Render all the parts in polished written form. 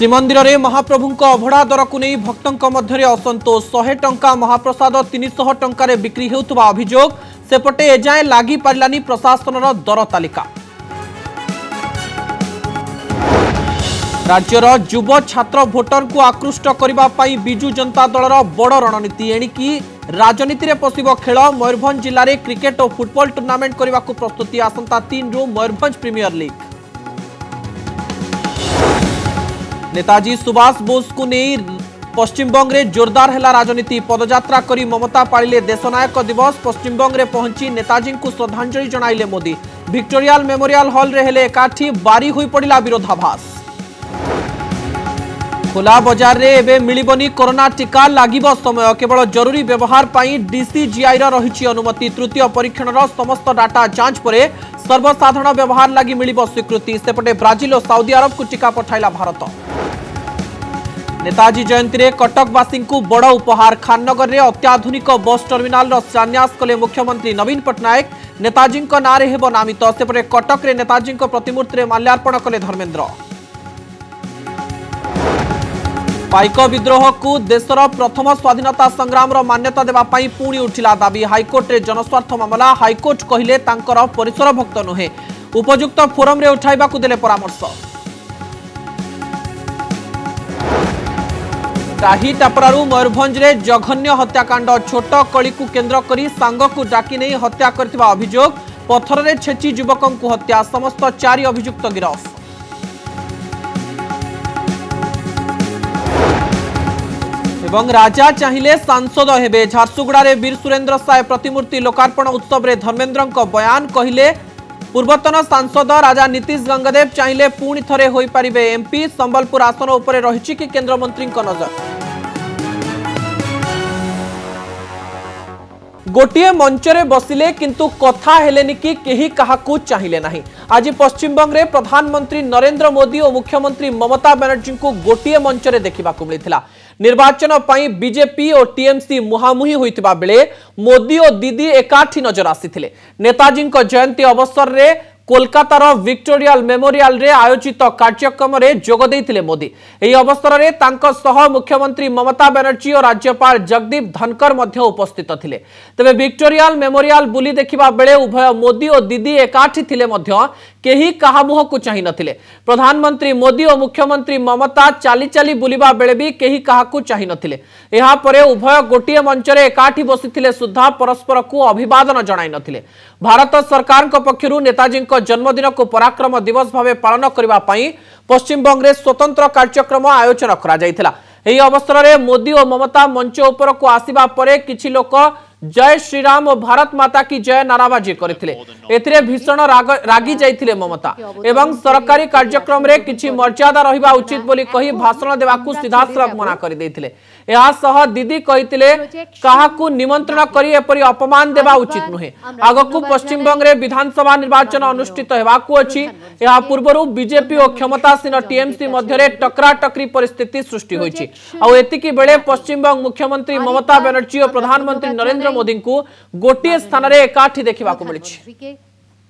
श्रीमंदिर में महाप्रभु अभड़ा दर को नहीं भक्तों मध्य असंतोष 100 टंका महाप्रसाद 300 टंकार बिक्री होता अभियोग सेपटे एजाए लगी पारानी प्रशासन दर तालिका। राज्यर युव छात्र भोटर को आकृष्ट करने बिजु जनता दलर बड़ रणनीति एणिकी राजनीति में पशिब खेल मयूरभंज जिले में क्रिकेट और फुटबॉल टूर्नामेंट करने को प्रस्तुति आसंता 3 रु मयूरभंज प्रीमियर लीग। नेताजी सुभाष बोस को नहीं पश्चिमबंग में जोरदार है राजनीति पदयात्रा करी ममता पालिले देशनायक दिवस पश्चिमबंग में पहुंची नेताजी को श्रद्धांजलि जणाइले मोदी विक्टोरियल मेमोरियल हॉल रे हेले एकाठी बारी हुई पड़ा विरोधाभास। खोला बजार रे एबे मिलिबनी कोरोना टीका लागिब समय केवल जरूरी व्यवहार पाई डीसीजीआई रही अनुमति तृतीय परीक्षण समस्त डाटा जांच परे सर्वसाधारण व्यवहार लगी मिलिब स्वीकृति सेपटे ब्राजिल और सऊदी अरब को टीका पठाइला भारत। नेताजी जयंती रे कटकवासी को बड़ उपहार खाननगर रे अत्याधुनिक बस टर्मिनाल शिलान्यास कले मुख्यमंत्री नवीन पट्टनायक नेताजी नाँ हेब नामित सेपटे कटक रे नेताजी प्रतिमूर्ति रे माल्यार्पण कले धर्मेन्द्र। पाइक विद्रोह को देशर प्रथम स्वाधीनता संग्राम मान्यता देवाई पुणी उठिला दाबी हाइकोर्ट रे जनस्वार्थ मामला हाइकोर्ट कहिले तांकर परिसर भक्त नुहे उपयुक्त फोरम रे उठाइबा को देले परामर्श। टाही टापरारू मयूरभंज रे जघन्य हत्याकांड छोट कली को केन्द्र करी सांग को डाकी नहीं हत्या करथिबा अभियोग पत्थर रे छेची युवकों को हत्या समस्त 4 अभियुक्त गिरफ। एवं राजा चाहिए सांसद हेबे झारसुगुड़ा रे वीर सुरेंद्र साय प्रतिमूर्ति लोकार्पण उत्सव रे धर्मेन्द्र बयान कहिले पूर्वतन सांसद राजा नीतीश गंगदेव चाहिए पुणी थरे होई परिबे एमपी संबलपुर आसन उपरे रहिछि कि केंद्र मंत्री नजर। गोटे मंचरे बसिले किंतु कथा हेलेनि कि केही काहाकू चाहिए नहीं। आज पश्चिमबंग रे प्रधानमंत्री नरेंद्र मोदी और मुख्यमंत्री ममता बनर्जी को गोटे मंचरे देखा मिलता। निर्वाचन पई बीजेपी और टीएमसी मुहामुही होइतिबा बेले मोदी और दीदी एकाठी नजर आसीथिले। नेताजी जयंती अवसर रे कोलकातार विक्टोरियल मेमोरियल रे आयोजित कार्यक्रम रे जोग देइथिले मोदी। एही अवसर रे तांको सह मुख्यमंत्री ममता बनर्जी और राज्यपाल जगदीप धनकर मध्य उपस्थित थिले। तबे विक्टोरियल मेमोरियल बुली देखिबा बेले उभय मोदी और दीदी एकाठी थिले मध्य केही काहा मुह को चाहि नथिले। प्रधानमंत्री मोदी और मुख्यमंत्री ममता चाली चाली बुलिबा बेले भी केही काहा को चाहि नथिले। एहा परे उभय गोटिए मंच रे एकाठी बसिथिले सुद्धा परस्पर को अभिवादन जणाइ नथिले। भारत सरकार को पक्षरु नेताजी को जन्मदिन को पराक्रम दिवस भाव पालन करबा पई पश्चिमबंग रे स्वतंत्र कार्यक्रम आयोजन करा जायथिला। एही अवसर रे मोदी और ममता मंच ऊपर को आसीबा परे किछि लोक जय श्रीराम और भारत माता की जय नाराबाजी करथिले। एथिरे भीषण रागी जाइथिले ममता एवं सरकारी कार्यक्रम रे किछि मर्यादा रहिबा उचित बोली कही भाषण देवाकू सीधासलख मना कर दैथिले। एहा सह दीदी कहिथिले काहाकू निमंत्रण करी एपरि अपमान देबा उचित नुहे। आगकू पश्चिमबंग रे विधानसभा निर्वाचन अनुष्ठित हेबाकू अछि। एहा पूर्वरु बीजेपी और क्षमतासीन टीएमसी मध्य रे टकराटकरी परिस्थिति सृष्टि होइछि। आ एतिकी बेले पश्चिमबंग मुख्यमंत्री ममता बनर्जी और प्रधानमंत्री नरेंद्र मोदी को गोटे स्थान रे एकाठी देखा मिलेছে।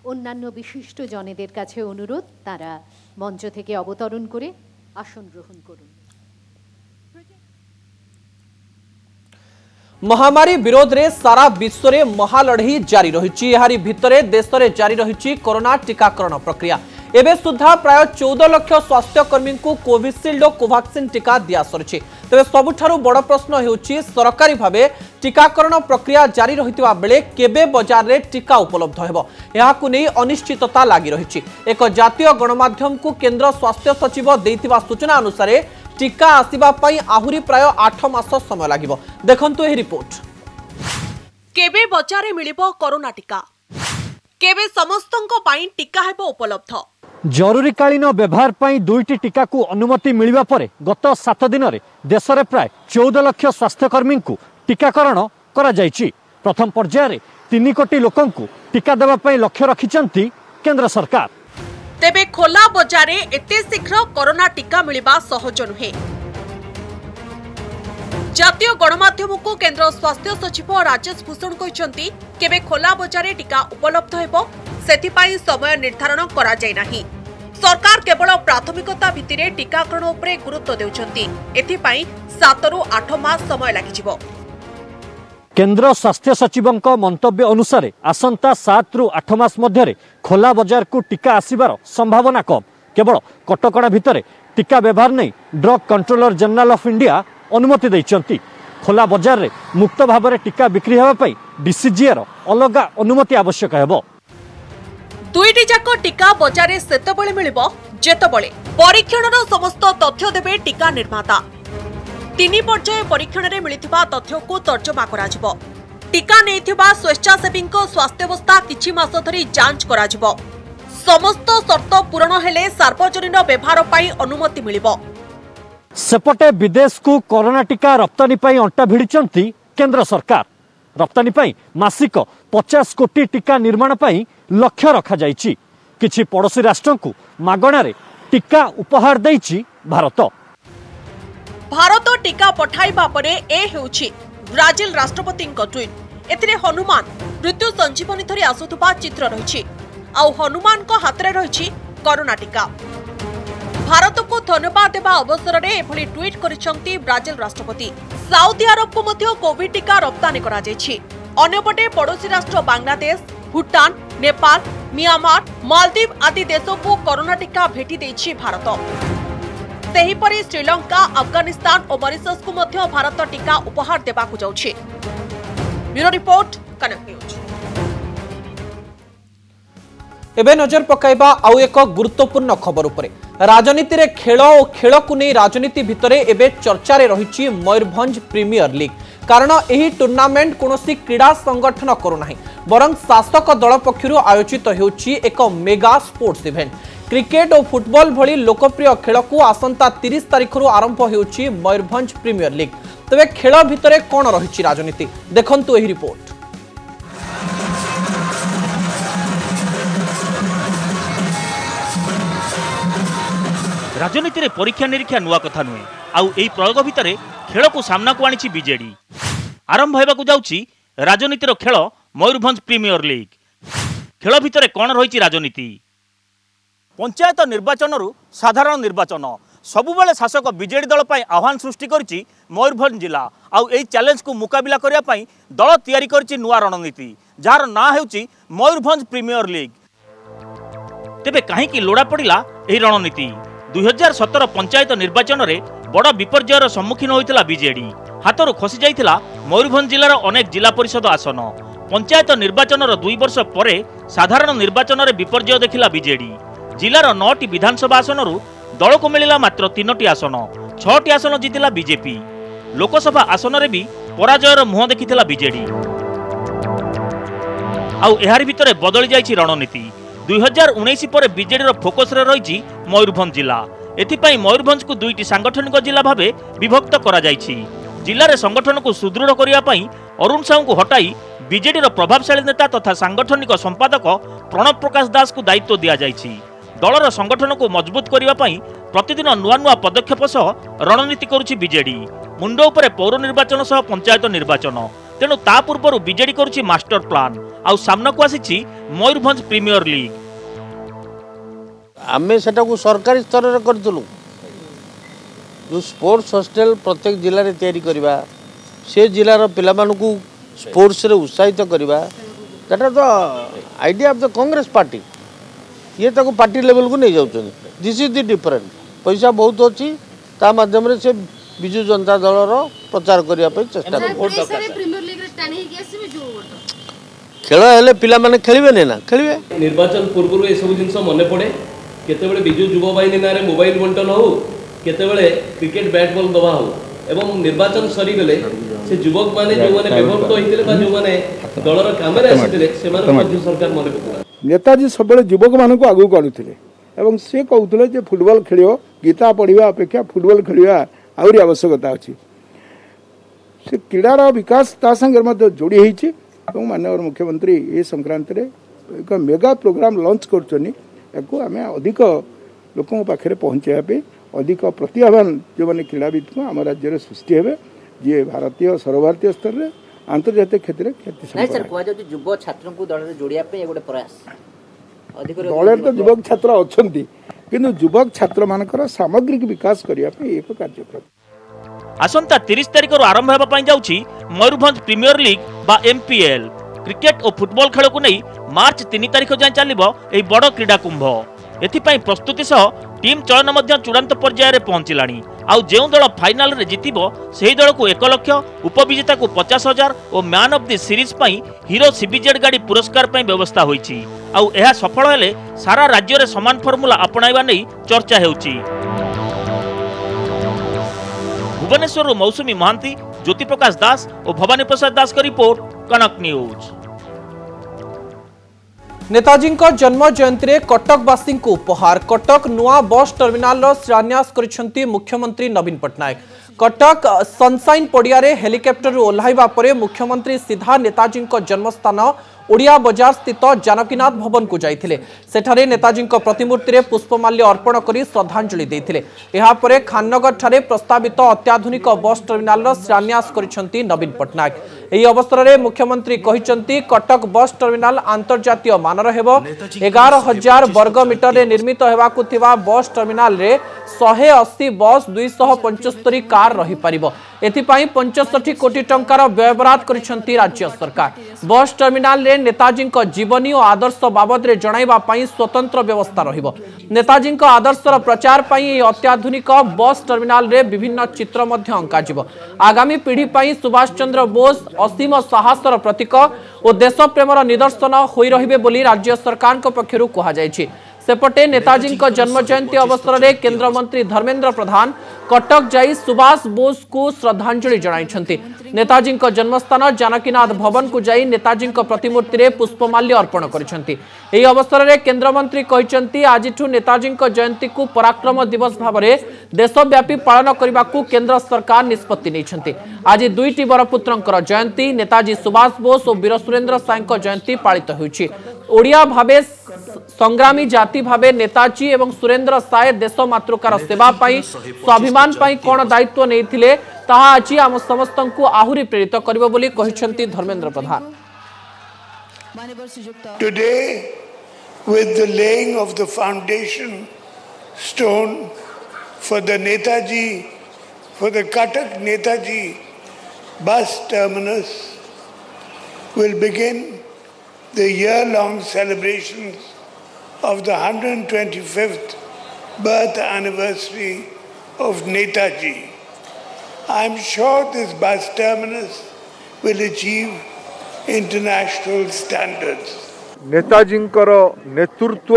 अन्यान्य विशिष्ट जनेदेर काছে अनुरोध तारा मंच থেকে अवतरण করে আসন গ্রহণ করুন। महामारी विरोध रे सारा विश्व रे महालढ़ई जारी रही। यारी भितरे देश रे जारी रही कोरोना टीकाकरण प्रक्रिया। एबे सुधा प्राय 14 लाख स्वास्थ्यकर्मी को कोविशील्ड और कोवैक्सीन टीका दिया सरी। तेज सबुठारु बड़ प्रश्न हेउछि सरकारी भावे टीकाकरण प्रक्रिया जारी रहितबा बेले केबे बाजार रे टीका उपलब्ध हेबो याकु नै अनिश्चितता लागि रहिछि। एक जातीय गणमाध्यम को केंद्र स्वास्थ्य सचिव दैथिबा सूचना अनुसार टीका आसीबा पई आहुरी प्राय 8 मास समय लागिबो। देखंतु एही रिपोर्ट। केबे बाजार रे मिलिबो कोरोना टीका केबे समस्तंको पई टीका हेबो उपलब्ध। जरूरीकालीन व्यवहार पर 2टी टीका को अनुमति मिलवा परे गत 7 दिन में देश में प्राय 14 लाख स्वास्थ्यकर्मी को टीकाकरण करा जायछि। प्रथम पर्यायर 3 कोटी लोकों को टीका देवाई लक्ष्य रखिछंती केंद्र सरकार। तेबे खोला बजार एते शीघ्र कोरोना टीका मिलवा सहज नुहे। जातीय गणमाध्यम को केंद्र स्वास्थ्य सचिव राजेश भूषण कहते केबे खोला बजार टीका उपलब्ध हेबो सेथिपाई समय निर्धारण करा जाय नाही। सरकार केवल प्राथमिकता भित्तिरे टीकाकरण उपरे गुरुत्व देउछन्ति। एथिपाई 7 रु 8 मास समय लागिजिवो। केंद्र स्वास्थ्य सचिवंक मंतव्य अनुसार आसंता 7 रु 8 मास मध्य खोला बजार को टीका आसिबार संभावना कम। केवल कटकणा भितर टीका व्यवहार नहीं drug controller general of India अनुमति देइचंती। खोला बजार रे मुक्त भाव में टीका बिक्री हेबा पई डीसीजीए रो अलगा अनुमति आवश्यक हेबो। दुईटी जाक टीका बजार सेतबळे मिलिबो जेतबळे परीक्षणर समस्त तथ्य देबे टीका निर्माता। 3 पर्याय परीक्षण रे मिलिथिबा तथ्य को तर्जमा कराजिबो। टीका नेइथिबा स्वेच्छासेवी स्वास्थ्यावस्था किछि मास धरी जांच कराजिबो। समस्त शर्त पूरण हेले सार्वजनिक व्यवहार पाई अनुमति मिलिबो। सेपटे विदेश को कोरोना टीका रप्तानी पाई अंटा भिड़िचंती केंद्र सरकार। रप्तानी पाई मासिक 50 कोटी टीका निर्माण पाई लक्ष्य रखा जाइछि। किछि पड़ोसी राष्ट्र को मागणा रे टीका उपहार देइछि भारत। भारत टीका पठाइबा परे ए हेउछि ब्राजिल राष्ट्रपतिଙ୍କ ट्वीट। एथिरे हनुमान मृत्यु संजीवनी धरि आसुथबा चित्र रहिछि। आउ हनुमान को हाथ रही कोरोना टीका। भारत को धन्यवाद देवा अवसर में एभली ट्वीट करिसेंती ब्राजिल राष्ट्रपति। साउदी अरब को मध्य कोविड टीका रप्तानी करा जायछि। अन्यपटे पड़ोसी राष्ट्र बांग्लादेश, भूटान, नेपाल, म्यांमार, मालदीव आदि देशों को कोरोना टीका भेटी देछि भारत। सेहीपरि श्रीलंका, अफगानिस्तान और मॉरिशस को मध्य भारत टीका उपहार देबाकु जाउछि। Bureau report, connect news. एबे नजर पकाइबा आउ एक गुरुत्वपूर्ण खबर उपरे। राजनीति रे खेल और खेल को नहीं राजनीति भितरे एबे चर्चा रे रहिछि मयूरभंज प्रीमियर लीग। कारण एही टूर्नामेंट कोनोसी क्रीड़ा संगठन करू नाही, बरं शासक दल पक्षरु आयोजित हेउछि एक मेगा स्पोर्ट्स इवेंट। क्रिकेट और फुटबॉल भली लोकप्रिय खेल को आसंता 30 तारिख रु आरंभ हेउछि मयूरभंज प्रीमियर लीग। तबे खेल भितरे कोन रहिछि राजनीति, देखंतु एही रिपोर्ट। राजनीति रे परीक्षा निरीक्षा नुआ कथा नुहे। आउ एई प्रयोग भितरे खेल को सामना को आनिछि बीजेडी। आरंभ हेबाकु जाउछि राजनीतिर खेल मयूरभंज प्रीमियर लीग। खेल भितरे कोन रहिछि राजनीति। पंचायत निर्वाचन रु साधारण निर्वाचन सबुबले शासक बीजेडी दल पई आह्वान सृष्टि करिछि मयूरभंज जिला। आउ एई चैलेंज को मुकाबिला करिया पई दल तयारी करिछि नुआ रणनीति, जार ना हेउछि मयूरभंज प्रीमियर लीग। तेबे काहेकि लोड़ा पड़िला एही रणनीति। 2017 पंचायत निर्वाचन रे बड़ विपर्ययर सम्मुखीन होइतिला बीजेडी। हाथरू खसी जाइतिला मयूरभंज जिलार अनेक जिला परिषद आसन। पंचायत निर्वाचन 2 वर्ष परे साधारण निर्वाचन रे विपर्यय देखिला बीजेडी। जिलार 9टी विधानसभा आसन रु दल को मिलिला मात्र 3टी आसन। 6टी आसन जितिला बीजेपी। लोकसभा आसन रे भी पराजयर मुह देखितिला बीजेडी। आउ एहार भितरे बदली जाइछि रणनीति। 2019 पर बीजेडी रो फोकस रे रहिछि मयूरभंज जिला। एथिपाई मयूरभंज को 2टी सांगठनिक जिला भावे विभक्त करा जाइछि। जिले में संगठन को सुदृढ़ करने पर अरुण साहू को हटाई बीजेडी प्रभावशाली नेता तथा सांगठनिक संपादक प्रणव प्रकाश दास को दायित्व दि जाइछि। दलर संगठन को मजबूत करने पर प्रतिदिन नुआ नुआ पदक्षेप सह रणनीति करुछि बीजेडी। मुंड उपरे पौर निर्वाचन सह पंचायत निर्वाचन, तेणु ता पूर्व बीजेडी करुछि मास्टर प्लान। आउ सामना को आसीछि मयूरभंज प्रीमियर लीग। आमे सेटा को सरकारी स्तर रे करथलु, जो स्पोर्ट्स हॉस्टल प्रत्येक जिले में तैयारी करवा, से जिलार पिला को स्पोर्ट्स रे उत्साहित करवा, that is the idea of the Congress party. ये ताको पार्टी लेवल को नहीं जाउछन। This is the different. पैसा बहुत अच्छी ता माध्यम रे से बिजु जनता दल रो प्रचार करिया पे चेष्टा खेल हेले पिला माने खेलिबे नै ना खेलिबे। निर्वाचन पूर्व ए सब जिंस मने पड़े केतेबेले बिजु युवा बाहिनी नारे मोबाइल बंटन हो, केतेबेले क्रिकेट बैट बॉल दवा हो, एवं निर्वाचन सरी गले से युवक माने जो माने विभक्त होइतिले बा जो माने दलर कामरे आसितिले से माने मध्य सरकार मने पकड़ा। नेताजी सबले युवक मान को आगु करुथिले एवं से कहउथिले जे फुटबॉल खेलियो, गीता पढ़िबा अपेक्षा फुटबॉल खेलिबा आउरी आवश्यकता अछि। से क्रीडार विकास ता संगे मध्ये जोड़ी हेछि एवं माननीय मुख्यमंत्री ए संक्रांत रे एक मेगा प्रोग्राम लॉन्च करछनी। एको आमे अधिक लोकों पाखरे पहुंचाया पे अधिक प्रतिभावान जो माने क्रीड़ाविद को आम राज्य सृष्टि हेबे, जे भारतीय सर्वभारतीय स्तर रे अंतर्जातीय क्षेत्र में ख्याति नहीं सर कोआ जो युवा छात्रों को दल रे जोड़िया पे गोटे प्रयास अधिक दल तो युवक छात्र अछंती, किंतु युवक छात्र मानकर सामग्रिक विकास करने एक कार्यक्रम। आसंता 30 तारिख आरंभ होगा जाउछि मयूरभंज प्रीमियर लीग बा एमपीएल। क्रिकेट और फुटबॉल खेल को नहीं मार्च 3 तारिख जाए चलिबो एई बड़ क्रीडा कुंभ। एथिपाई प्रस्तुति सह टीम चयन मध्य चूड़ांत पर्यायर पहुंचलानी। आउ जो दल फाइनाल रे जितिबो सेही दल को 1 लाख, उपविजेता को 50,000 और मैन ऑफ द सीरीज पई हीरो सीबीजेड गाड़ी पुरस्कार पई व्यवस्था होईछि। आउ एहा सफल हेले सारा राज्य रे समान फॉर्मूला अपनाइबा नै चर्चा हेउछि। भुवनेश्वर मौसुमी महांती, ज्योति प्रकाश दास और भवानी प्रसाद दास का रिपोर्ट, कनक न्यूज। नेताजी जन्म जयंती रे कटकवासी को उपहार। कटक नुआ बस टर्मिनाल शिलान्यास करिसेंती मुख्यमंत्री नवीन पट्टनायक। कटक सनसाइन पड़िया रे हेलिकॉप्टर ओह्लाइबा परे मुख्यमंत्री सीधा नेताजी जन्मस्थान ओडिया बजार स्थित जानकीनाथ भवन को जाइथिले। सेठारे नेताजी प्रतिमूर्ति रे पुष्पमाल्य अर्पण करी श्रद्धांजलि देइथिले। एहा परे खाननगर ठारे प्रस्तावित अत्याधुनिक बस टर्मिनाल शिलान्यास करिसेंती नवीन पट्टनायक। एही अवसर रे मुख्यमंत्री कहिसेंती कटक बस टर्मिनाल अंतर्जातीय मानर हेबो। 11,000 वर्ग मीटर रे निर्मित हेबाकु थिबा बस टर्मिनाल रे 180 बस 275 कार रही पारिबो। एथिपाई 65 कोटी टंकार व्ययबराद करिसेंती राज्य सरकार। बस टर्मिनाल रे नेताजी जीवनी और आदर्श बाबद रे जणाइबा पई स्वतंत्र व्यवस्था रहिबो। नेताजी आदर्शर प्रचार पई अत्याधुनिक बस टर्मिनाल रे विभिन्न चित्र मध्य अंका जिवो। आगामी पीढ़ी पई सुभाष चंद्र बोस असीम साहसर प्रतीक और देश प्रेमर निदर्शन होई रहिबे बोली राज्य सरकार पक्षरु कहा जायछि। सेपटे नेताजी जन्म जयंती अवसर में केंद्र मंत्री धर्मेंद्र प्रधान कटक जाई सुभाष बोस को श्रद्धांजलि जणाइछन्ति। नेताजी जन्मस्थान जानकीनाथ भवन को जाई नेताजी प्रतिमूर्ति रे पुष्पमाल्य अर्पण करिसेंति। एही अवसर में केंद्र मंत्री कहिसेंति आजिठु नेताजी जयंती को पराक्रम दिवस भाव में देशव्यापी पालन करने को केंद्र सरकार निष्पत्ति नेइछन्ति। आज दुईटी बरपुत्रंकर जयंती नेताजी सुभाष बोस और वीर सुरेंद्र साईंक जयंती पालित होइछि। ओडिया भावे संग्रामी जाति भावे नेताजी एवं सुरेंद्र साय देश मातृकार सेवा पाई स्वाभिमान पाई कोन दायित्व नेइथिले ताहा आज आम समस्तंकु आहुरी प्रेरित करिवो बोली कहिसेंति Dharmendra Pradhan. Today, with the laying of the foundation stone for the Netaji, for the Cuttack Netaji bus terminus, will begin the year-long celebrations of the 125th birth anniversary of Netaji. I am sure this bus terminus will achieve international standards. नेताजींकर नेतृत्व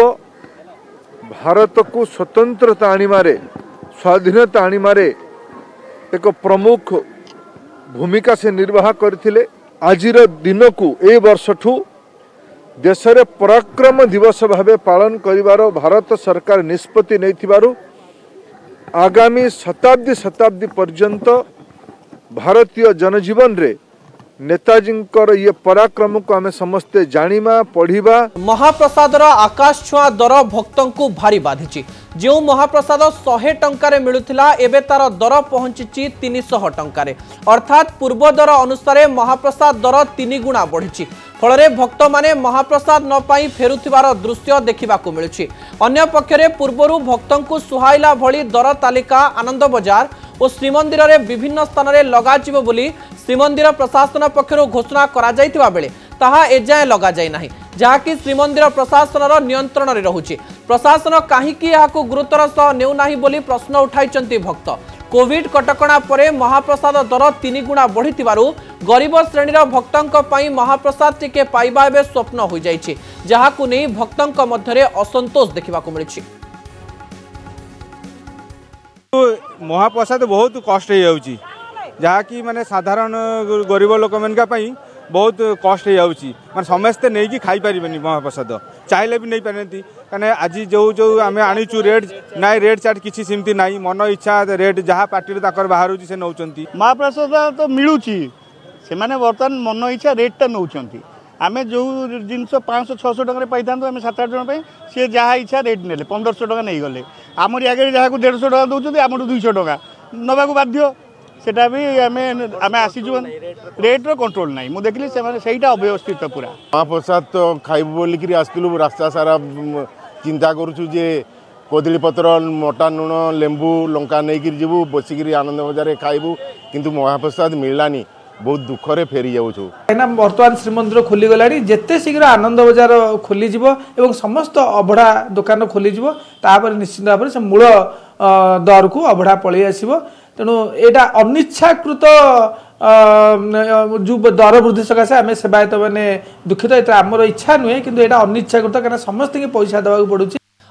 भारत को स्वतंत्रता आनिमारे स्वाधीनता आनिमारे एक प्रमुख भूमिका से निर्वाह करथिले। आजिर दिन को ए वर्षठू देश रे पराक्रम दिवस भावे पालन करिवार भारत सरकार निष्पत्ति नैथिबारु आगामी शताब्दी पर्यंत भारतीय जनजीवन रे नेताजींकर ये पराक्रम को आमे समस्ते जानिमा पढ़िबा। महाप्रसादर आकाश छुआ दर भक्तों को भारी बाधिची। जो महाप्रसाद 100 टंकार मिलुथिला एबे तार दर पहुंची 300 टंकार अर्थात पूर्व दर अनुसार महाप्रसाद दर 3 गुणा बढ़ी। फल भक्त माने महाप्रसाद न पाई फेरुथिबार दृश्य देखिबाकू मिलुछि। अन्य पक्षरे पूर्वरु भक्तों को सुहाइला भली दर तालिका आनंद बजार और श्रीमंदिर रे विभिन्न स्थान रे लगाजिबो बोली श्रीमंदिर प्रशासन पक्षरु घोषणा करा जायतिबा बेले ताहा एजाय लगा जाय नाही, जहाँकि श्रीमंदिर प्रशासनर नियंत्रण रे रहुछि। प्रशासन काहीकि याकू गुरुतर सह नेउ नाही बोली प्रश्न उठाइचंती भक्त। कोविड कटकणा परे महाप्रसाद दर 3 गुणा बढ़िथिबारु गरीब श्रेणीर भक्तंक पई महाप्रसाद टिके पाइबा एबे स्वप्न होई जायछि, जहाँकू नै भक्तंक मध्यरे असंतोष देखिबाकू मिलिछि। महाप्रसाद बहुत कष्ट हो जाउछि, जहाँकि माने साधारण गरीब लोक मनका पई बहुत कष्ट हो जाउछि। माने समस्ते नै कि खाई परिबेनी महाप्रसाद चाहिले भी नहीं पारती। कने आज जो जो आमे आनिचु रेट नाइ रेट चार्ट किछि सिमती नाइ मन इच्छा रेट जहाँ पार्टी ताकर बाहर से नौचंती। महाप्रसाद तो मिलूची से माने वर्तमान मन इच्छा रेटा नौचंती। आमे जो जिनस 500-600 टका पाई था आम 7-8 जन सी जहाँ इच्छा रेट ने 1500 टका नहीं गले आमरी आगे जहाँ 150 टका दौरान आम 200 टका नवा बाध्य सेटा भी आम आसीचु रेट्र कंट्रोल ना मुझे देखली से अव्यवस्थित पूरा। महाप्रसाद तो खाइबू बोलिकी आसलु रास्ता सारा चिंता करुचु जे कोदली पत्र मोटा लुण लेंबू लंका नहीं जीवु बसिक आनंद बजार खाइबू किंतु महाप्रसाद मिललानी बहुत दुखरे फेरी जाऊँ बर्तमान श्रीमंदिर खोली गला जिते शीघ्र आनंद बजार खोली समस्त अभड़ा दुकान खोली निश्चित भाव से मूल दर को अभड़ा पलि आस तेणु यहाँ अनिच्छाकृत जो दर वृद्धि सकाशे आम सेवायत मैंने दुखित ये आमर इच्छा नुहे कि अनिच्छाकृत क्या समस्त पैसा देवाक पड़ू।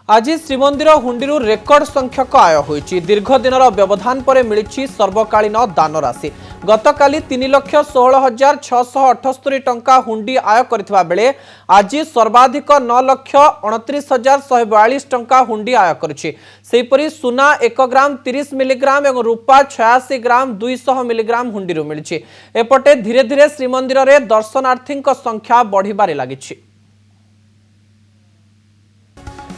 आज श्रीमंदिर हुंडीरू रेकर्ड संख्यक आय होईची। दीर्घ दिनर व्यवधान पर मिली सर्वकालीन दान राशि। गतकाली 3,16,678 टंका हुंडी आय करथिबा बेले आज सर्वाधिक 9,29,142 टंका हुंडी आय करछि। सेहिपरि सुना 1 ग्राम 30 मिलीग्राम और रूपा 86 ग्राम 200 मिलीग्राम हुंडीरू मिलिछि। एपटे धीरे धीरे श्रीमंदिर रे दर्शनार्थी संख्या बढ़िबारे लागिछि।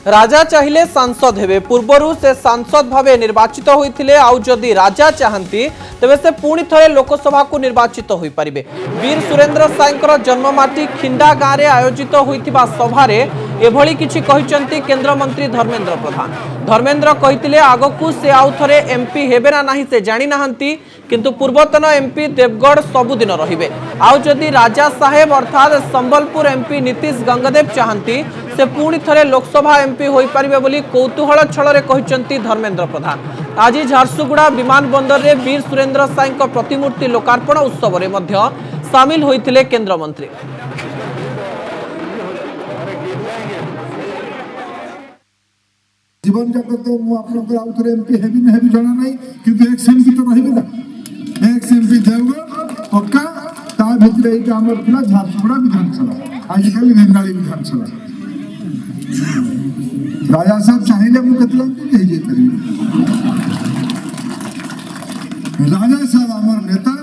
राजा चाहिए सांसद हेबे। पूर्वरु से सांसद भावे निर्वाचित होइथिले। आउ जदि राजा चाहंती तेबे से पुणी थरे लोकसभा को निर्वाचित होई परिबे। वीर सुरेंद्र साईंकर जन्ममाटी खिंडा गाँव में आयोजित होइथिबा सभारे एभली किछि कहिसंती केंद्र मंत्री धर्मेंद्र प्रधान। धर्मेंद्र कहिथिले आगकू से आउ थरे एमपी हेबे ना नाही से जानि नाहंती, किंतु पूर्वतन एमपी देवगढ़ सबुदिन रहिबे। आउ जदि राजा साहेब अर्थात संबलपुर एमपी नीतीश गंगदेव चाहंती से पुणी थरे लोकसभा एमपी होई परिबे बोली कौतूहल छलरे कहिसंती धर्मेंद्र प्रधान। आज झारसुगुड़ा विमान बंदर रे वीर सुरेंद्र साईंक प्रतिमूर्ति लोकार्पण उत्सव रे मध्य सामिल होइथिले केंद्र मंत्री। जीवन जगत तो मु आपनकर आउ थरे एमपी हेबी न हेबी जाना नहीं, किंतु एक एमपी तो रहिबे ना। एक एमपी देवगढ़ पक्का ता भितरे एक हमर थला झारसुगुड़ा विधानसभा आजकल रेंगाली विधानसभा। राजा साहब चाहिए मु कतला कहि जे करी। राजा साहब हमर नेता,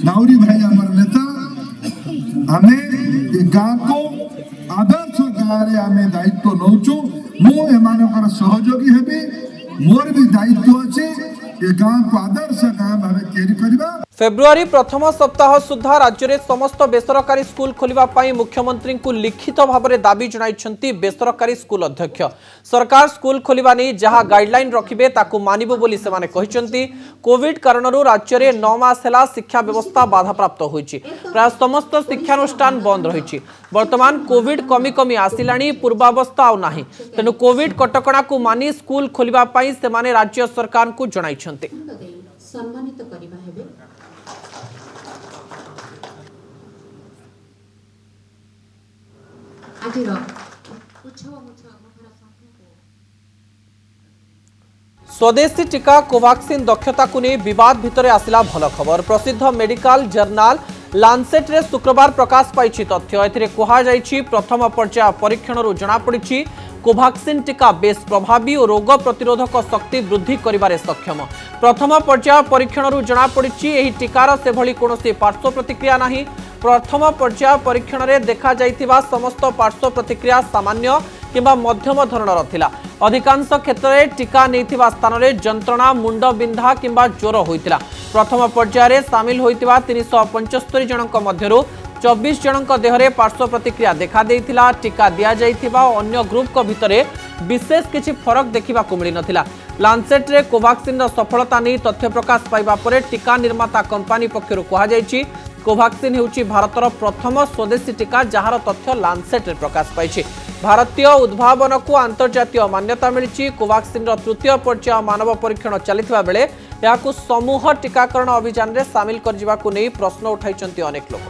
नाउरी भाई हमर नेता, हमें ये गांव को आदर्श गाँव रे हमें दायित्व नौचु। मु एमानकर सहयोगी हेबी, मोर भी दायित्व अछि ये गांव को आदर्श गांव भावे तैयारी करबा। फेब्रुआरी प्रथम सप्ताह सुधा राज्य में समस्त बेसरकारी स्कूल खोलिबा पाई मुख्यमंत्री को लिखित भाव में दाबी जणाइछंती बेसरकारी स्कूल अध्यक्ष। सरकार स्कूल खोलिबा नै जहा गाइडलाइन रखिबे ताकू मानिबो बोली सेमाने कहिसंती। कोविड कारणरू राज्य में 9 मास हेला शिक्षा व्यवस्था बाधाप्राप्त होईछि। प्राय समस्त शिक्षानुष्ठान बंद रहिछि। वर्तमान कोविड कमी कमी आसिलाणी, पूर्वावस्था आउ नाही। तेनु कोविड कटकणा को मानी स्कूल खोलिबा पाई सेमाने राज्य सरकार को जणाइछंती। सम्मानित करिबा हेबे। स्वदेशी टीका कोवाक्सिन दक्षता को नहीं विवाद भितर आसिला भल खबर। प्रसिद्ध मेडिकल जर्नाल लांसेट रे शुक्रवार प्रकाश पाई तथ्य। एथिरे कहा जायछि प्रथम पर्याय परीक्षण जना पड़ी कोवाक्सिन टीका बेस प्रभावी और रोग प्रतिरोधक शक्ति वृद्धि करिबारे सक्षम। प्रथम पर्याय परीक्षण जना पड़ी टीकार से भली कोनोसी पार्श्व प्रतिक्रिया नहीं। प्रथम पर्याय परीक्षण रे देखा जाइथिबा समस्त पार्श्व प्रतिक्रिया सामान्य किंबा मध्यम धरणर थिला। अधिकांश क्षेत्र में टीका नैथिबा स्थान रे जंत्रणा, मुंड बिंधा किंबा ज्वर होइतिला। प्रथम पर्याय रे सामिल होइतिबा 375 जनक मध्यरु 24 जनक देहरे पार्श्व प्रतिक्रिया देखा देइथिला। टीका दिया जाइथिबा अन्य ग्रुप को भितरे विशेष किछि फरक देखिबा को मिलि नथिला। लांसेट रे कोवाक्सिन सफलता नहीं तथ्य प्रकाश पाइबा परे टीका निर्माता कंपनी पक्षरु कहा जायछि कोवाक्सिन हेउछि भारतर प्रथम स्वदेशी टीका जहार तथ्य लांसेट रे प्रकाश पाइछि। भारतीय उद्भावन को अंतर्जातीय मान्यता मिली। कोवाक्सिन तृतीय पर्याय मानव परीक्षण चलिथिबा बेले याकु समूह टीकाकरण अभियान रे शामिल कर जिबाकु नै प्रश्न उठाइछन्ति अनेक लोक।